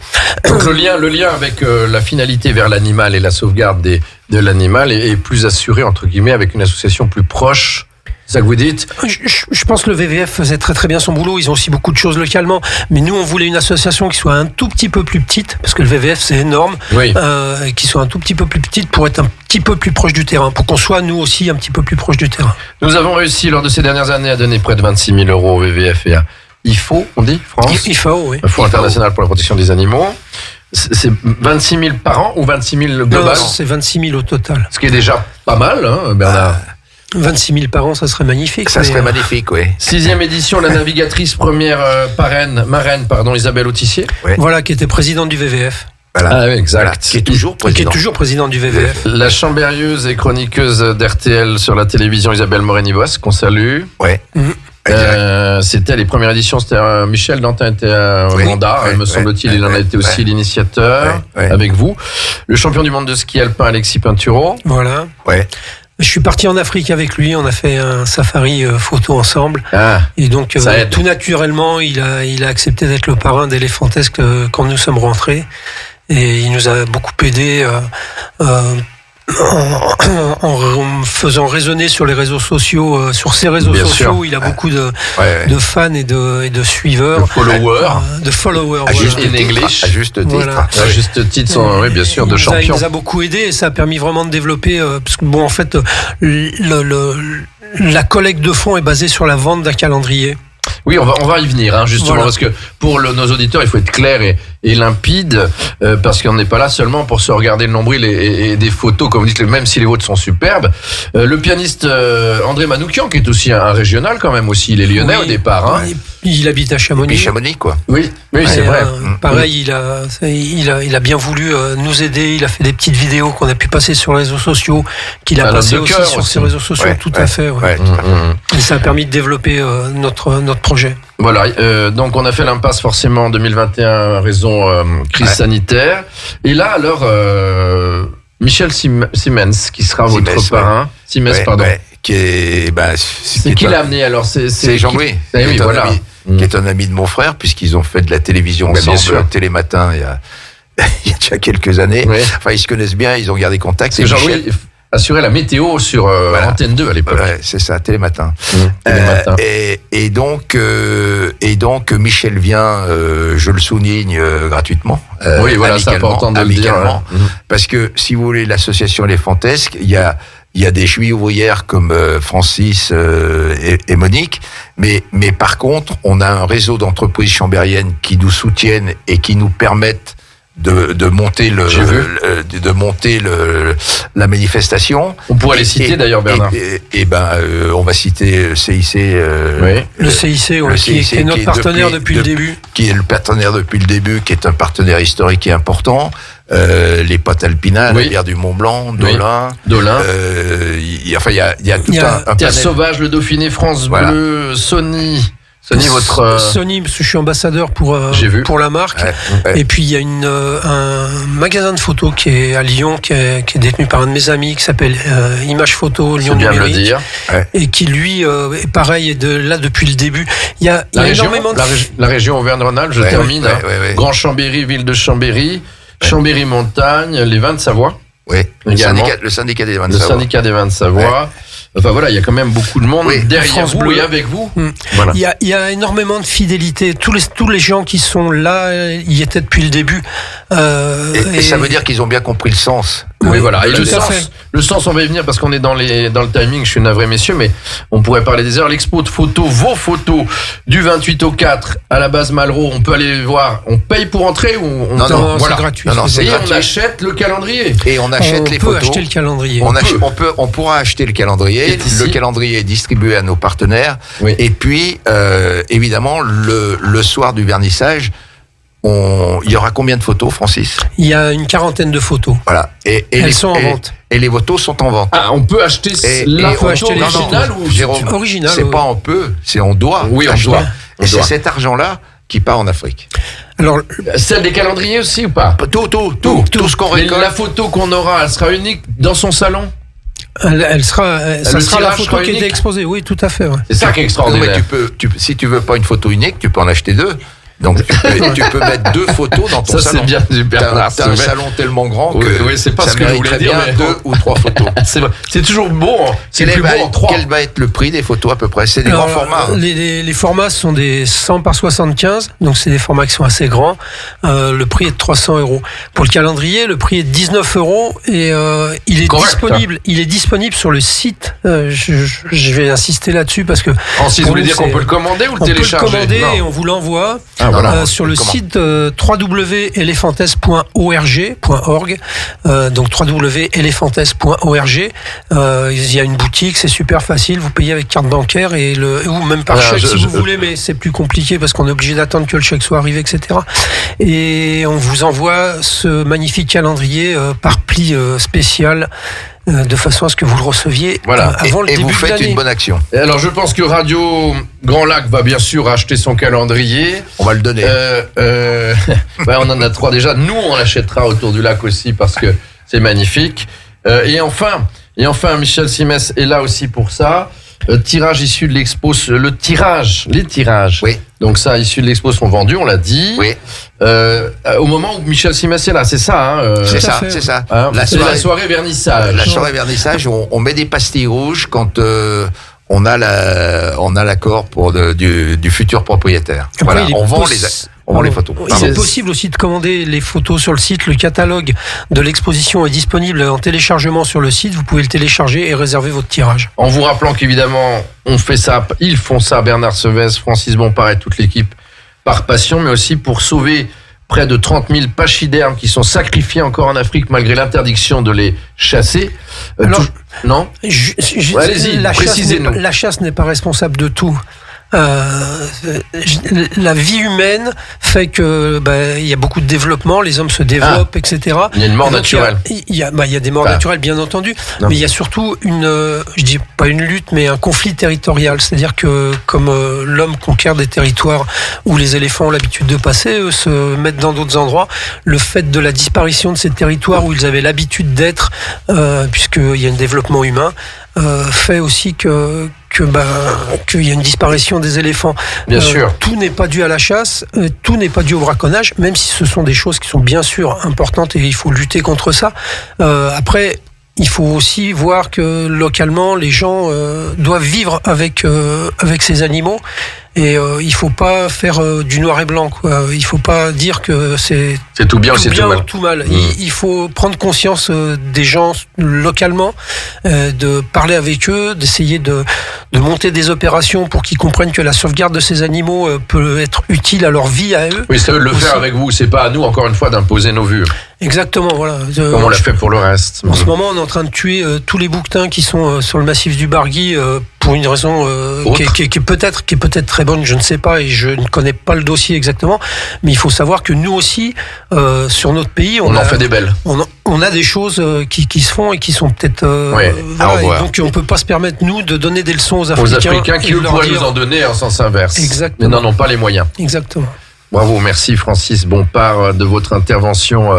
donc le lien avec la finalité vers l'animal et la sauvegarde de l'animal est plus assuré, entre guillemets, avec une association plus proche C'est ça que vous dites? Je pense que le VVF faisait très très bien son boulot. Ils ont aussi beaucoup de choses localement. Mais nous, on voulait une association qui soit un tout petit peu plus petite, parce que le VVF, c'est énorme. Oui. Et qui soit un tout petit peu plus petite pour être un petit peu plus proche du terrain, pour qu'on soit, nous aussi, un petit peu plus proche du terrain. Nous avons réussi, lors de ces dernières années, à donner près de 26 000 euros au VVF et à IFO, on dit, France? IFAO, oui. Fonds international pour la protection des animaux. C'est 26 000 par an ou 26 000 global? Non, c'est 26 000 au total. Ce qui est déjà pas mal, hein, Bernard. 26 000 par an, ça serait magnifique. Ça serait magnifique, oui. 6e édition, la navigatrice première marraine, Isabelle Autissier. Voilà, qui était présidente du VVF. Voilà. Ah oui, exact. Voilà, qui est toujours président. Qui est toujours présidente du VVF. La chambérieuse et chroniqueuse d'RTL sur la télévision, Isabelle Morini-Boisse, qu'on salue. Ouais. C'était les premières éditions, c'était Michel Dantin était au mandat, me semble-t-il, il en a été aussi l'initiateur avec vous. Le champion du monde de ski alpin, Alexis Pinturo. Voilà. Ouais. Je suis parti en Afrique avec lui, on a fait un safari photo ensemble. Ah, et donc, tout naturellement, il a accepté d'être le parrain d'Elephantesque quand nous sommes rentrés. Et il nous a beaucoup aidé en faisant résonner sur les réseaux sociaux, sur ses réseaux Bien sociaux, sûr. il a beaucoup de fans et de suiveurs, de followers. À juste titre. Voilà. À juste titre, oui, bien sûr, de champion. Il nous a beaucoup aidé et ça a permis vraiment de développer, parce que bon, en fait, la collecte de fonds est basée sur la vente d'un calendrier. Oui, on va y venir, hein, justement, Voilà. parce que pour nos auditeurs, il faut être clair et limpide, parce qu'on n'est pas là seulement pour se regarder le nombril et des photos, comme vous dites, même si les vôtres sont superbes. Le pianiste André Manoukian, qui est aussi un régional quand même aussi, il est lyonnais au départ. Hein. Il habite à Chamonix. Et Chamonix, quoi. Oui, c'est vrai. Pareil, il a bien voulu nous aider. Il a fait des petites vidéos qu'on a pu passer sur les réseaux sociaux, qu'il a passé aussi sur ses réseaux sociaux. Tout à fait. Et ça a permis de développer notre projet. Voilà, donc on a fait l'impasse forcément en 2021 raison crise sanitaire. Et là, alors, Michel Siemens, qui sera votre parrain. Siemens, pardon. Qui est, c'est qui l'a amené alors? C'est Jean-Louis. Oui, voilà. Qui est un ami de mon frère, puisqu'ils ont fait de la télévision ensemble, Télématin, il y a déjà quelques années. Oui. Enfin, ils se connaissent bien, ils ont gardé contact. C'est Jean-Louis assurait la météo sur Antenne 2 à l'époque. Ouais, c'est ça, Télématin. Télématin. Et donc Michel vient, je le souligne gratuitement. Oui, voilà, c'est important de le dire. Parce que, si vous voulez, l'association Elephantesque, il y a des chevilles ouvrières comme Francis et Monique, mais par contre, on a un réseau d'entreprises chambériennes qui nous soutiennent et qui nous permettent de monter la manifestation. On pourrait les citer d'ailleurs, Bernard. On va citer CIC. Le CIC, qui est notre partenaire depuis le début. Qui est le partenaire depuis le début, qui est un partenaire historique et important. Les pâtes Alpina, la bière du Mont Blanc, Dolin. Il y a tout un Terre Sauvage, le Dauphiné, France Bleu, Sony, votre... Sony, parce que je suis ambassadeur pour la marque. Et puis il y a un magasin de photos qui est à Lyon, qui est détenu par un de mes amis, qui s'appelle Image Photo Lyon Numérique. Et qui lui, est pareil, est là depuis le début. Il y a énormément de... La région Auvergne-Rhône-Alpes, je termine. Grand Chambéry, ville de Chambéry, Chambéry-Montagne, les vins de Savoie. Oui, le syndicat des vins de Savoie. Le syndicat des vins de Savoie. Enfin voilà, il y a quand même beaucoup de monde derrière vous et avec vous. Voilà. Il y a énormément de fidélité. Tous les gens qui sont là y étaient depuis le début. Et ça veut dire qu'ils ont bien compris le sens. Oui, voilà. Et le sens, on va y venir parce qu'on est dans le timing. Je suis navré, messieurs, mais on pourrait parler des heures. L'expo de photos, vos photos, du 28 au 4 à la base Malraux. On peut aller les voir. On paye pour entrer ou Non, c'est gratuit. C'est gratuit. On achète le calendrier. Et on achète les photos. On peut acheter le calendrier. On pourra acheter le calendrier. Le calendrier est distribué à nos partenaires. Oui. Et puis, évidemment, le soir du vernissage, il y aura combien de photos, Francis? Il y a une quarantaine de photos. Voilà. Elles sont en vente. Et les photos sont en vente. Ah, on peut acheter la photo originale ou Jérôme, original? C'est pas on peut, c'est on doit. Oui, on doit. Et c'est cet argent-là qui part en Afrique. Alors, celle des calendriers aussi ou pas? Tout ce qu'on récolte. La photo qu'on aura, elle sera unique dans son salon? Ça sera la photo qui est exposée. Oui, tout à fait. Ouais. C'est ça qui est extraordinaire. Si tu veux pas une photo unique, tu peux en acheter deux. Donc tu peux mettre 2 photos dans ton Ça, salon. c'est bien du Bernard T'as un Sevet. salon tellement grand Oui, que oui, c'est pas ça ce que je voulais mériterait dire, bien mais- 2 ou 3 photos. C'est toujours bon. C'est Quel plus va beau en 3. quel va être le prix des photos à peu près? C'est des Alors, grands formats. Les formats sont des 100 par 75, donc c'est des formats qui sont assez grands. Le prix est de 300 €. Pour le calendrier, le prix est de 19 € et il est Correct. disponible. Il est disponible sur le site. Je vais insister là-dessus parce que Ensuite, vous pour voulez nous, dire qu'on c'est- peut le commander ou le on peut le télécharger? commander Non. et on vous l'envoie Ah, voilà. sur le Comment site www.elephantes.org. Donc www.elephantes.org. Il y a une boutique, c'est super facile. Vous payez avec carte bancaire ou même par Ah, chèque si vous voulez, mais c'est plus compliqué parce qu'on est obligé d'attendre que le chèque soit arrivé, etc. Et on vous envoie ce magnifique calendrier par pli spécial de façon à ce que vous le receviez Voilà. avant le Et début vous de faites l'année. une bonne action. Et alors, je pense que Radio Grand Lac va bien sûr acheter son calendrier. On va le donner. Ouais, on en a 3 déjà. Nous, on l'achètera autour du lac aussi parce que c'est magnifique. Et enfin, Michel Simès est là aussi pour ça. Tirage issu de l'expo, les tirages. Oui. Donc ça, issus de l'expo sont vendus, on l'a dit. Oui, Au moment où Michel Simès est là, c'est ça. Hein, c'est tout à ça, fait. c'est ça. hein, La c'est soirée- la soirée vernissage. La soirée vernissage, on met des pastilles rouges quand on a l'accord pour du futur propriétaire. Après, Voilà, il est on vend possi- les photos. Il Pardon. est possible aussi de commander les photos sur le site. Le catalogue de l'exposition est disponible en téléchargement sur le site. Vous pouvez le télécharger et réserver votre tirage. En vous rappelant qu'évidemment, ils font ça, Bernard Sevet, Francis Bompard et toute l'équipe, par passion, mais aussi pour sauver près de 30 000 pachydermes qui sont sacrifiés encore en Afrique malgré l'interdiction de les chasser. Alors, non Ouais, allez-y, précisez-nous. La chasse n'est pas responsable de tout. La vie humaine fait que il y a beaucoup de développement, les hommes se développent, etc. Il y a une mort Et donc, naturelle. Il y a des morts Enfin, naturelles, bien entendu, non. mais il y a surtout je dis pas une lutte, mais un conflit territorial. C'est-à-dire que comme l'homme conquiert des territoires où les éléphants ont l'habitude de passer, eux se mettent dans d'autres endroits. Le fait de la disparition de ces territoires où ils avaient l'habitude d'être, puisqu'il y a un développement humain, fait aussi qu'il y a une disparition des éléphants. Bien sûr. Tout n'est pas dû à la chasse, tout n'est pas dû au braconnage, même si ce sont des choses qui sont bien sûr importantes et il faut lutter contre ça. Après, il faut aussi voir que localement, les gens doivent vivre avec ces animaux. Et il faut pas faire du noir et blanc, quoi. Il faut pas dire que c'est tout bien ou c'est bien tout mal. ou tout mal. Mmh. Il faut prendre conscience des gens localement, de parler avec eux, d'essayer de monter des opérations pour qu'ils comprennent que la sauvegarde de ces animaux peut être utile à leur vie, à eux. Oui, c'est à eux de le Aussi. faire avec vous, c'est pas à nous, encore une fois, d'imposer nos vues, Exactement, voilà. comme on l'a fait pour le reste. En ce moment, on est en train de tuer tous les bouquetins qui sont sur le massif du Bargui pour une raison qui est peut-être très bonne, je ne sais pas, et je ne connais pas le dossier exactement, mais il faut savoir que nous aussi, sur notre pays, On en fait des belles. on a des choses qui se font et qui sont peut-être... Oui, à et revoir. donc on peut pas se permettre, nous, de donner des leçons aux Aux Africains. Africains qui, et eux, de leur pourraient dire- nous en donner en sens inverse. Exactement. Mais n'en ont pas les moyens. Exactement. Bravo, merci Francis Bompard de votre intervention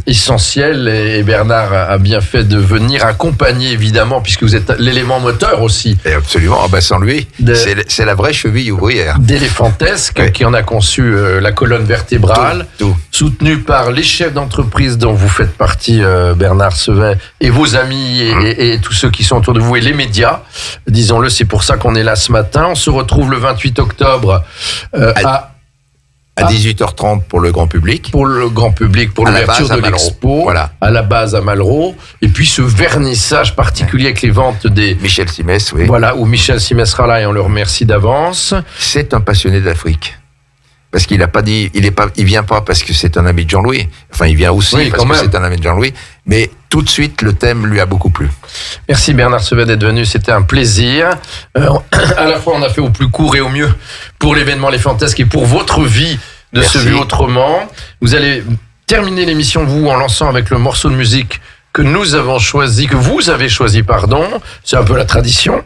essentielle. Et Bernard a bien fait de venir accompagner, évidemment, puisque vous êtes l'élément moteur aussi Et absolument, sans lui, c'est la vraie cheville ouvrière. d'Éléphantesque, Oui. qui en a conçu la colonne vertébrale, Tout. soutenu par les chefs d'entreprise dont vous faites partie, Bernard Sevet, et vos amis et tous ceux qui sont autour de vous, et les médias. Disons-le, c'est pour ça qu'on est là ce matin. On se retrouve le 28 octobre À 18h30 pour le grand public. pour le grand public, pour À la l'ouverture base, à de Malraux. l'expo, Voilà. à la base à Malraux, et puis ce vernissage particulier avec les ventes des... Michel Simès, oui. Voilà, où Michel Simès sera là et on le remercie d'avance. C'est un passionné d'Afrique. Parce qu'il a pas dit, il vient pas parce que c'est un ami de Jean-Louis. Enfin, il vient aussi Oui, parce quand que même. c'est un ami de Jean-Louis. Mais tout de suite, le thème lui a beaucoup plu. Merci Bernard Sevet d'être venu, c'était un plaisir. À la fois, on a fait au plus court et au mieux pour l'événement Les Fantasques et pour votre vie de Merci. se vivre autrement. Vous allez terminer l'émission, vous, en lançant avec le morceau de musique que nous avons choisi, que vous avez choisi, pardon. C'est un peu la tradition.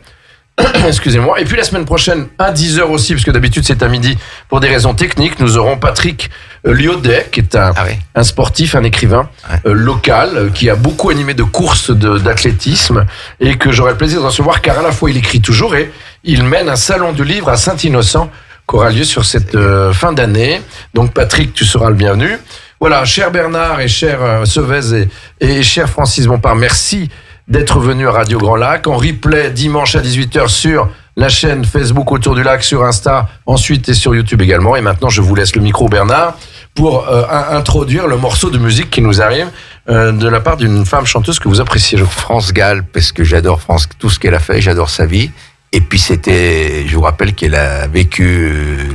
Excusez-moi. Et puis la semaine prochaine, à 10h aussi, parce que d'habitude c'est à midi, pour des raisons techniques, nous aurons Patrick Liodet, qui est un sportif, un écrivain local, qui a beaucoup animé de courses d'athlétisme, et que j'aurai le plaisir de recevoir, car à la fois il écrit toujours, et il mène un salon du livre à Saint-Innocent, aura lieu sur cette fin d'année. Donc Patrick, tu seras le bienvenu. Voilà, cher Bernard et cher Sevez et cher Francis Bompard, merci d'être venu à Radio Grand Lac. En replay dimanche à 18h sur la chaîne Facebook Autour du Lac, sur Insta, ensuite et sur YouTube également. Et maintenant, je vous laisse le micro, Bernard, pour introduire le morceau de musique qui nous arrive de la part d'une femme chanteuse que vous appréciez, je crois. France Gall, parce que j'adore France, tout ce qu'elle a fait, j'adore sa vie. Et puis je vous rappelle qu'elle a vécu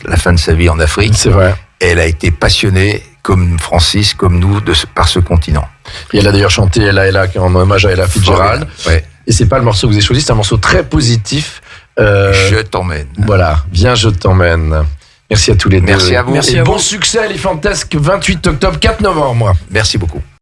la fin de sa vie en Afrique. C'est vrai. Et elle a été passionnée, comme Francis, comme nous, par ce continent. Et elle a d'ailleurs chanté Ella en hommage à Ella Fitzgerald. Ouais. Et c'est pas le morceau que vous avez choisi, c'est un morceau très positif. Je t'emmène. Voilà, viens, je t'emmène. Merci à tous les deux. Merci à vous. Merci Et à bon vous. succès à Elephantesque, 28 octobre, 4 novembre. Merci beaucoup.